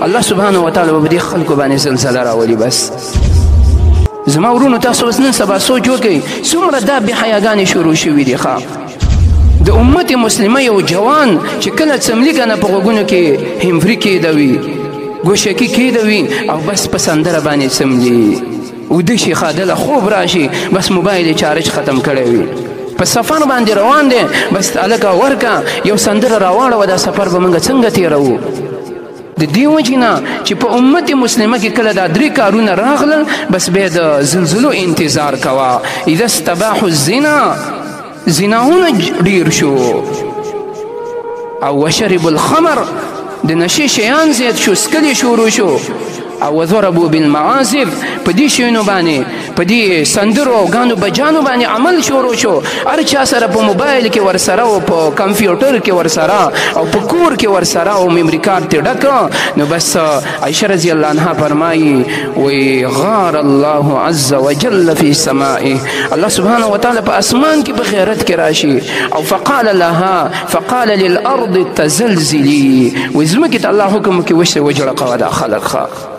الله سبحانه وتعالی به دې خلکو باندې زلزله راولي. بس زما ورونو تاسو اوس نن سبا سوچ وکئ څومره دا بې حیاګانې شروع شوي دي. ښه د امت مسلمه یو جوان چې کله څملي که نه په غوږونو کې همفري کېده وي ګوشکي کېده وي او بس په سندره باندې څملي وده شي ښه دله خوب راشي بس موبایل یې چارج ختم کړی وي په سفر باندې روان دی بس هلکه ورکه یو سندره راواړوه دا سفر به موږ څنګه تېروو. د دې وجې نه چې په امت مسلمه کې کله دا 3 کارونه راغلل بس بیا د زلزلو انتظار کوه. اذا استباحوا الزنا زناونه ډیر شو او وشربوا الخمر د نشې شیان زیات شو سکلې شروع شو او وضربوا بالمعازف په دې شیانو باندې په دې سندرو او ګانو بجانو باندې عمل شروع شو. هر چا سره په موبایل کې ورسره او په کمپیوټر کې ورسره او په کور کې ورسره او میموري کارت یې ډک نو بس عایشه رضی الله عنها فرمایي وی غار الله عز وجل فی سمائه الله سبحانه وتعالی په اسمان کې په غیرت کې راشي او فقال لها فقال للارض تزلزلي وزمکت الله حکم کې وجړه قوا دا خلق